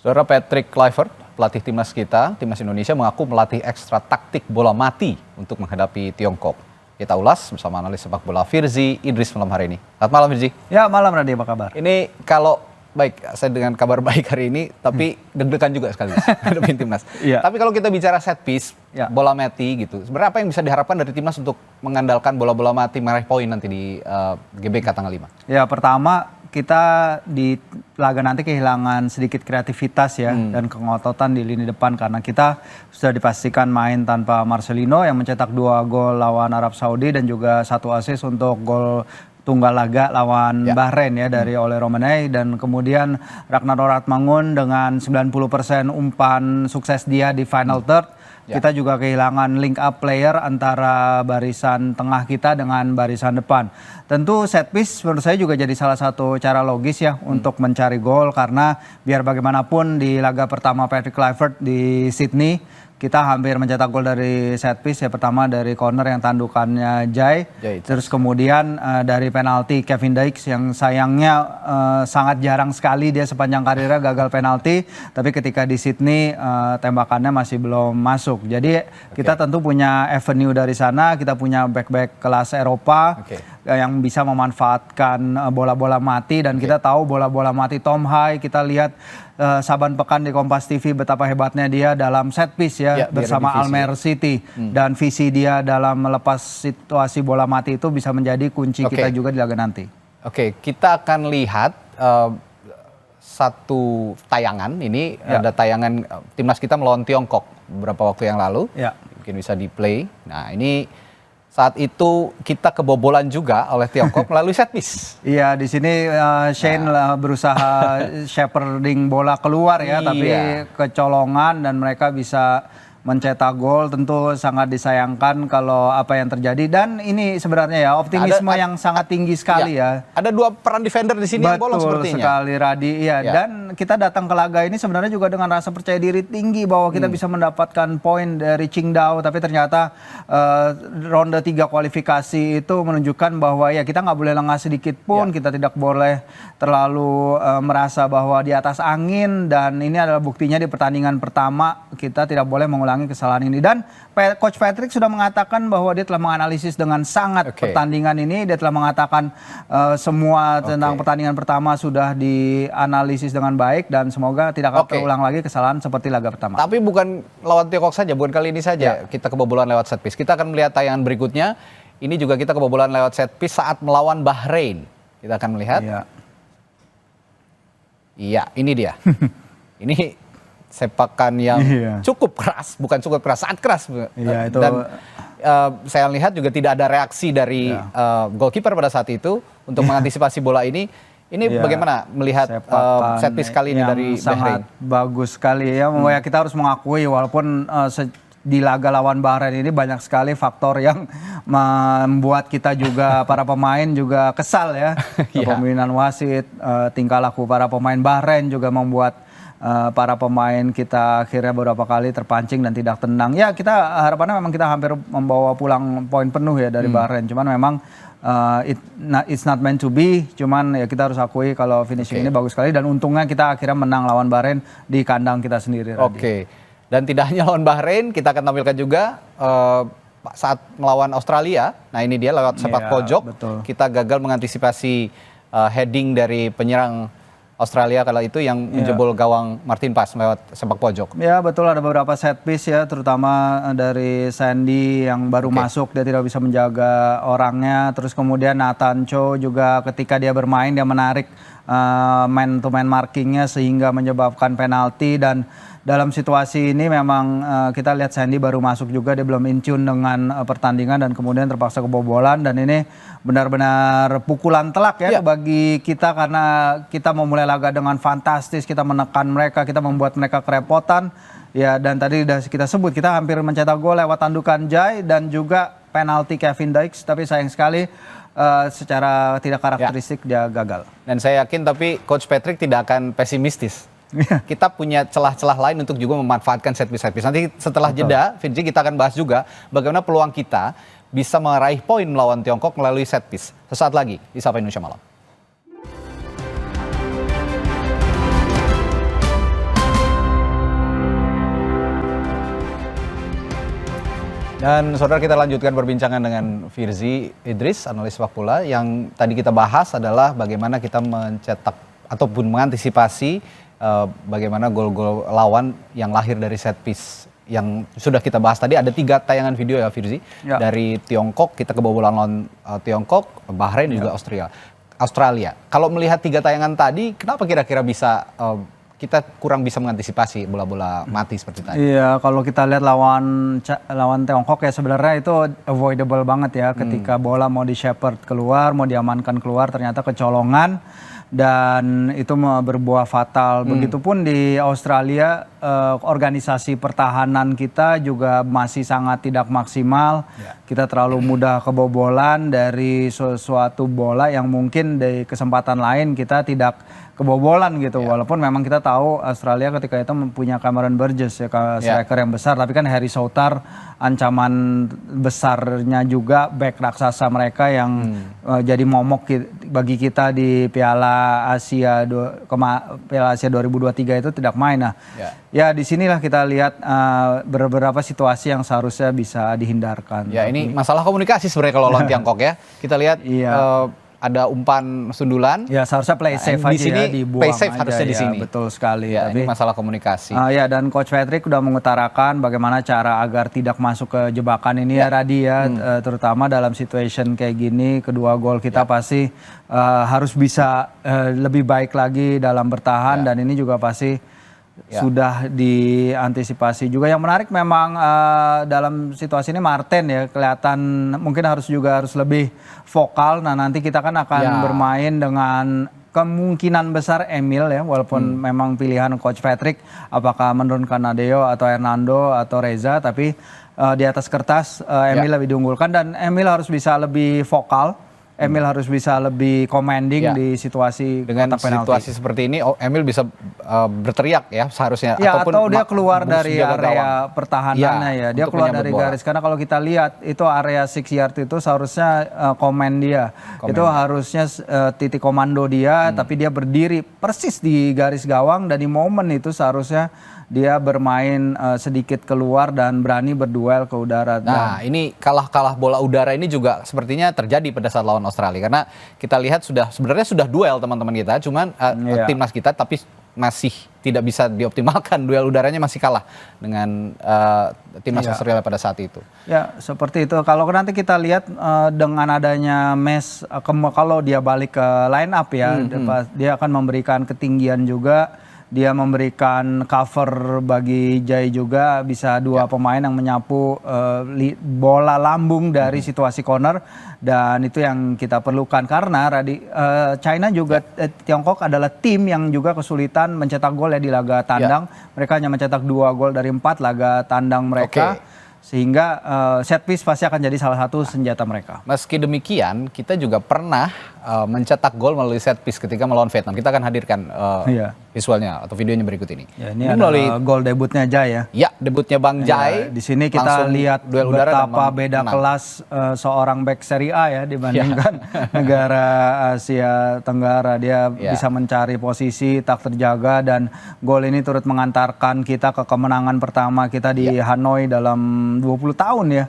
Saudara Patrick Kluivert, pelatih timnas kita, timnas Indonesia mengaku melatih ekstra taktik bola mati untuk menghadapi Tiongkok. Kita ulas bersama analis sepak bola Firzi Idris malam hari ini. Selamat malam Firzi. Ya malam Radi, apa kabar? Ini kalau baik, saya dengan kabar baik hari ini, tapi deg-degan juga sekali hadapin timnas. Iya. Tapi kalau kita bicara set piece, bola mati gitu, sebenarnya apa yang bisa diharapkan dari timnas untuk mengandalkan bola-bola mati meraih poin nanti di GBK tanggal 5? Ya pertama kita di laga nanti kehilangan sedikit kreativitas ya dan kengototan di lini depan karena kita sudah dipastikan main tanpa Marcelino yang mencetak 2 gol lawan Arab Saudi dan juga 1 assist untuk gol tunggal laga lawan Bahrain ya dari Ole Romanei, dan kemudian Ragnar Rathmangun dengan 90% umpan sukses dia di final third. Kita juga kehilangan link up player antara barisan tengah kita dengan barisan depan. Tentu set piece menurut saya juga jadi salah satu cara logis ya untuk mencari gol, karena biar bagaimanapun di laga pertama Patrick Kluivert di Sydney kita hampir mencetak gol dari set piece ya. Pertama dari corner yang tandukannya Jai, terus kemudian dari penalti Kevin Dykes yang sayangnya sangat jarang sekali dia sepanjang karirnya gagal penalti, tapi ketika di Sydney tembakannya masih belum masuk. Jadi kita tentu punya avenue dari sana, kita punya back-back kelas Eropa yang bisa memanfaatkan bola-bola mati, dan kita tahu bola-bola mati Tom Hai, kita lihat Saban Pekan di Kompas TV betapa hebatnya dia dalam set piece ya bersama Almere City, dan visi dia dalam melepas situasi bola mati itu bisa menjadi kunci kita juga di laga nanti. Oke, kita akan lihat satu tayangan ini, ada tayangan timnas kita melawan Tiongkok beberapa waktu yang lalu, mungkin bisa di play. Nah ini saat itu kita kebobolan juga oleh Tiongkok melalui set piece. Iya, di sini Shane berusaha shepherding bola keluar ya, tapi kecolongan dan mereka bisa mencetak gol. Tentu sangat disayangkan kalau apa yang terjadi, dan ini sebenarnya ya optimisme yang sangat tinggi sekali ya. Ada 2 peran defender di sini yang bolong sepertinya. Betul sekali Radi, dan kita datang ke laga ini sebenarnya juga dengan rasa percaya diri tinggi bahwa kita bisa mendapatkan poin dari Qingdao, tapi ternyata ronde 3 kualifikasi itu menunjukkan bahwa ya kita nggak boleh lengah sedikit pun, kita tidak boleh terlalu merasa bahwa di atas angin, dan ini adalah buktinya di pertandingan pertama kita tidak boleh mengulangi kesalahan ini. Dan Coach Patrick sudah mengatakan bahwa dia telah menganalisis dengan sangat pertandingan ini. Dia telah mengatakan semua tentang pertandingan pertama sudah dianalisis dengan baik, dan semoga tidak akan terulang lagi kesalahan seperti laga pertama. Tapi bukan lawan Tiongkok saja, bukan kali ini saja kita kebobolan lewat set piece. Kita akan melihat tayangan berikutnya. Ini juga kita kebobolan lewat set piece saat melawan Bahrain. Kita akan melihat. Iya, ini dia. Ini sepakan yang cukup keras, bukan cukup keras, sangat keras. Dan saya lihat juga tidak ada reaksi dari goalkeeper pada saat itu untuk mengantisipasi bola ini. Ini bagaimana melihat set piece kali ini dari sangat bagus sekali ya. Kita harus mengakui walaupun di laga lawan Bahrain ini banyak sekali faktor yang membuat kita juga para pemain juga kesal ya. Kepemimpinan wasit, tingkah laku para pemain Bahrain juga membuat para pemain kita akhirnya beberapa kali terpancing dan tidak tenang. Ya kita harapannya memang kita hampir membawa pulang poin penuh ya dari Bahrain. Cuman memang it's not meant to be. Cuman ya kita harus akui kalau finishing ini bagus sekali, dan untungnya kita akhirnya menang lawan Bahrain di kandang kita sendiri. Dan tidak hanya lawan Bahrain, kita akan tampilkan juga saat melawan Australia. Nah ini dia lewat sepak pojok. Kita gagal mengantisipasi heading dari penyerang Australia kala itu yang menjebol gawang Martin Pas lewat sepak pojok. Ya betul, ada beberapa set piece ya, terutama dari Sandy yang baru masuk, dia tidak bisa menjaga orangnya. Terus kemudian Nathan Cho juga ketika dia bermain, dia menarik man to man markingnya sehingga menyebabkan penalti. Dan dalam situasi ini memang kita lihat Sandy baru masuk juga, dia belum in tune dengan pertandingan dan kemudian terpaksa kebobolan. Dan ini benar-benar pukulan telak ya bagi kita, karena kita memulai laga dengan fantastis, kita menekan mereka, kita membuat mereka kerepotan. Ya, dan tadi sudah kita sebut, kita hampir mencetak gol lewat tandukan Jai dan juga penalti Kevin Dykes, tapi sayang sekali secara tidak karakteristik dia gagal. Dan saya yakin tapi Coach Patrick tidak akan pesimistis. Kita punya celah-celah lain untuk juga memanfaatkan set piece. Nanti setelah jeda, Firzi, kita akan bahas juga bagaimana peluang kita bisa meraih poin melawan Tiongkok melalui set piece. Sesaat lagi di Sapa Indonesia Malam. Dan saudara, kita lanjutkan perbincangan dengan Firzi Idris, analis sepak bola. Yang tadi kita bahas adalah bagaimana kita mencetak ataupun mengantisipasi bagaimana gol-gol lawan yang lahir dari set piece. Yang sudah kita bahas tadi, ada 3 tayangan video ya Firzi. Ya. Dari Tiongkok, kita kebobolan lawan Tiongkok, Bahrain dan juga Australia. Kalau melihat 3 tayangan tadi, kenapa kira-kira bisa kita kurang bisa mengantisipasi bola-bola mati seperti tadi? Iya, kalau kita lihat lawan Tiongkok ya sebenarnya itu avoidable banget ya, ketika bola mau di-shepherd keluar, mau diamankan keluar, ternyata kecolongan dan itu berbuah fatal. Begitupun di Australia, organisasi pertahanan kita juga masih sangat tidak maksimal. Kita terlalu mudah kebobolan dari sesuatu bola yang mungkin di kesempatan lain kita tidak kebobolan gitu. Walaupun memang kita tahu Australia ketika itu punya Cameron Burgess ya, striker yang besar, tapi kan Harry Souttar ancaman besarnya juga, back raksasa mereka yang jadi momok bagi kita di Piala Asia 2023 itu tidak main. Nah, ya disinilah kita lihat beberapa situasi yang seharusnya bisa dihindarkan. Ya, ini masalah komunikasi sebenarnya kalau lawan Tiongkok ya. Kita lihat ada umpan sundulan. Ya, seharusnya play safe aja di sini, ya, dibuang play safe aja, harusnya di sini. Betul sekali. Ya, tapi ini masalah komunikasi. Ya, dan Coach Patrick udah mengutarakan bagaimana cara agar tidak masuk ke jebakan ini ya Radi ya, terutama dalam situation kayak gini, kedua gol kita pasti harus bisa lebih baik lagi dalam bertahan dan ini juga pasti sudah diantisipasi juga. Yang menarik memang dalam situasi ini Martin ya, kelihatan mungkin harus lebih vokal. Nah, nanti kita kan akan bermain dengan kemungkinan besar Emil ya, walaupun memang pilihan Coach Patrick apakah menurunkan Nadeo atau Hernando atau Reza, tapi di atas kertas Emil lebih diunggulkan dan Emil harus bisa lebih vokal. Emil harus bisa lebih commanding di situasi dengan kotak penalti. situasi seperti ini. Emil bisa berteriak ya seharusnya. Ya, atau dia keluar dari area pertahanannya ya. Dia keluar dari garis. Karena kalau kita lihat itu area 6 yard itu seharusnya command dia. Itu harusnya titik komando dia. Tapi dia berdiri persis di garis gawang. Dan di momen itu seharusnya dia bermain sedikit keluar dan berani berduel ke udara. Nah, ini kalah bola udara ini juga sepertinya terjadi pada saat lawan Australia, karena kita lihat sebenarnya sudah duel teman-teman kita, cuman timnas kita tapi masih tidak bisa dioptimalkan, duel udaranya masih kalah dengan timnas Australia pada saat itu. Ya, seperti itu. Kalau nanti kita lihat dengan adanya Mes, kalau dia balik ke line up ya, dia akan memberikan ketinggian juga. Dia memberikan cover bagi Jai juga, bisa 2 pemain yang menyapu bola lambung dari situasi corner, dan itu yang kita perlukan karena China juga Tiongkok adalah tim yang juga kesulitan mencetak gol ya di laga tandang. Mereka hanya mencetak 2 gol dari 4 laga tandang mereka. Sehingga set piece pasti akan jadi salah satu senjata mereka. Meski demikian, kita juga pernah mencetak gol melalui set piece ketika melawan Vietnam. Kita akan hadirkan visualnya atau videonya berikut ini. Ya, ini melalui gol debutnya Jai ya. Ya, debutnya Bang Jai. Di sini kita lihat betapa beda kelas seorang back Serie A ya dibandingkan negara Asia Tenggara. Dia bisa mencari posisi tak terjaga dan gol ini turut mengantarkan kita ke kemenangan pertama kita di Hanoi dalam 20 tahun ya.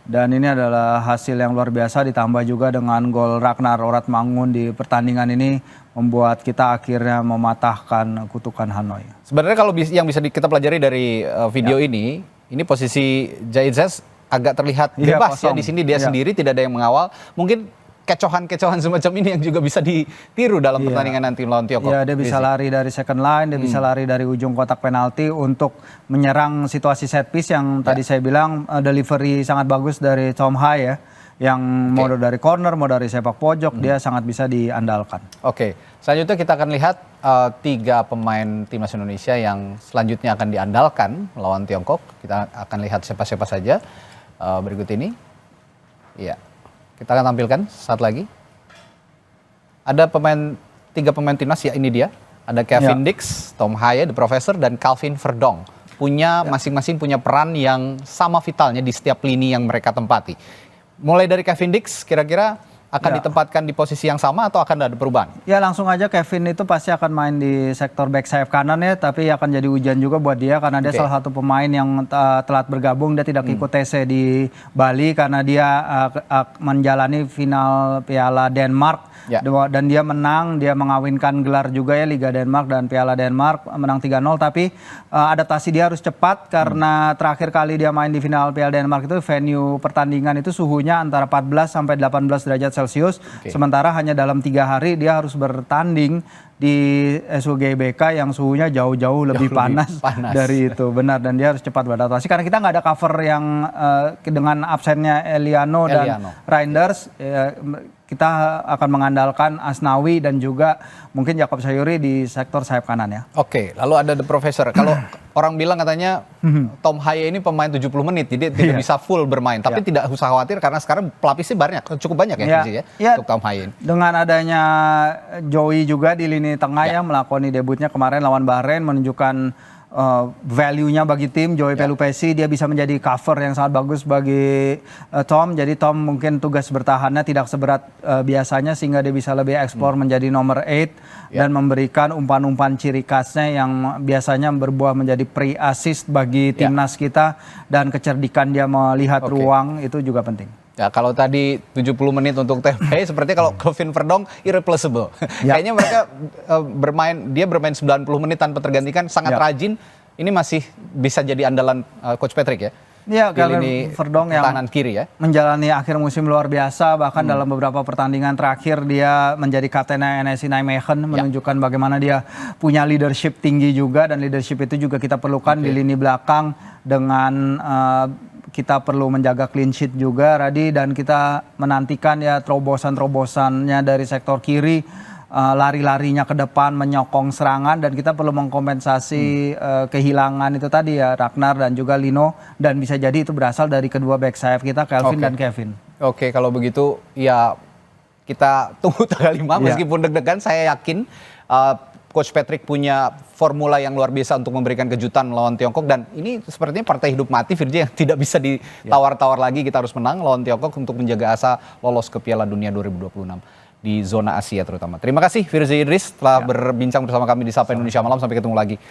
Dan ini adalah hasil yang luar biasa, ditambah juga dengan gol Ragnar Oratmangun di pertandingan ini membuat kita akhirnya mematahkan kutukan Hanoi. Sebenarnya kalau yang bisa kita pelajari dari video ini posisi Jai Zes agak terlihat bebas ya di sini, dia sendiri tidak ada yang mengawal. Mungkin kecohan-kecohan semacam ini yang juga bisa ditiru dalam pertandingan nanti melawan Tiongkok. Iya, dia bisa lari dari second line, dia bisa lari dari ujung kotak penalti untuk menyerang situasi set piece yang tadi saya bilang delivery sangat bagus dari Tom Hai ya. Yang mau dari corner, mau dari sepak pojok, dia sangat bisa diandalkan. Selanjutnya kita akan lihat 3 pemain timnas Indonesia yang selanjutnya akan diandalkan melawan Tiongkok. Kita akan lihat siapa-siapa saja berikut ini. Iya. Kita akan tampilkan saat lagi. Ada 3 pemain timnas ya, ini dia. Ada Kevin Dix, Tom Haye, The Professor, dan Calvin Verdong. Masing-masing punya peran yang sama vitalnya di setiap lini yang mereka tempati. Mulai dari Kevin Dix, kira-kira akan ditempatkan di posisi yang sama atau akan ada perubahan? Ya langsung aja Kevin itu pasti akan main di sektor back sayap kanan ya, tapi akan jadi ujian juga buat dia karena dia salah satu pemain yang telat bergabung. Dia tidak ikut TC di Bali karena dia menjalani final Piala Denmark. Dan dia menang, dia mengawinkan gelar juga ya Liga Denmark dan Piala Denmark, menang 3-0, tapi adaptasi dia harus cepat karena terakhir kali dia main di final Piala Denmark itu venue pertandingan itu suhunya antara 14 sampai 18 derajat Celcius, sementara hanya dalam 3 hari dia harus bertanding di SUGBK yang suhunya jauh-jauh lebih panas dari itu, benar, dan dia harus cepat beradaptasi karena kita nggak ada cover yang dengan absennya Eliano dan Reinders. Kita akan mengandalkan Asnawi dan juga mungkin Jakob Sayuri di sektor sayap kanan ya. Oke, lalu ada The Professor. Kalau orang bilang katanya Tom Haye ini pemain 70 menit, jadi tidak bisa full bermain. Tapi tidak usah khawatir karena sekarang pelapisnya cukup banyak ya untuk Tom Haye. Dengan adanya Joey juga di lini tengah yang melakoni debutnya kemarin lawan Bahrain, menunjukkan value-nya bagi tim. Joey Pelupesi dia bisa menjadi cover yang sangat bagus bagi Tom. Jadi Tom mungkin tugas bertahannya tidak seberat biasanya sehingga dia bisa lebih eksplor menjadi nomor 8 dan memberikan umpan-umpan ciri khasnya yang biasanya berbuah menjadi pre-assist bagi timnas kita, dan kecerdikan dia melihat ruang itu juga penting. Ya, kalau tadi 70 menit untuk TP, sepertinya kalau Kelvin Verdonk irreplaceable. Kayaknya mereka dia bermain 90 menit tanpa tergantikan, sangat rajin. Ini masih bisa jadi andalan Coach Patrick ya? Iya, Kelvin Verdonk yang kiri ya, menjalani akhir musim luar biasa, bahkan dalam beberapa pertandingan terakhir dia menjadi kaptennya NSI Nijmegen, menunjukkan bagaimana dia punya leadership tinggi juga, dan leadership itu juga kita perlukan di lini belakang dengan kita perlu menjaga clean sheet juga, Radi, dan kita menantikan ya terobosan-terobosannya dari sektor kiri, lari-larinya ke depan, menyokong serangan, dan kita perlu mengkompensasi kehilangan itu tadi ya, Ragnar dan juga Lino, dan bisa jadi itu berasal dari kedua back sayap kita, Kelvin dan Kevin. Oke, kalau begitu ya kita tunggu tanggal 5, meskipun deg-degan saya yakin Coach Patrick punya formula yang luar biasa untuk memberikan kejutan melawan Tiongkok, dan ini sepertinya partai hidup mati Virji yang tidak bisa ditawar-tawar lagi. Kita harus menang lawan Tiongkok untuk menjaga asa lolos ke Piala Dunia 2026 di zona Asia terutama. Terima kasih Virji Idris telah berbincang bersama kami di Sapa Indonesia Malam, sampai ketemu lagi.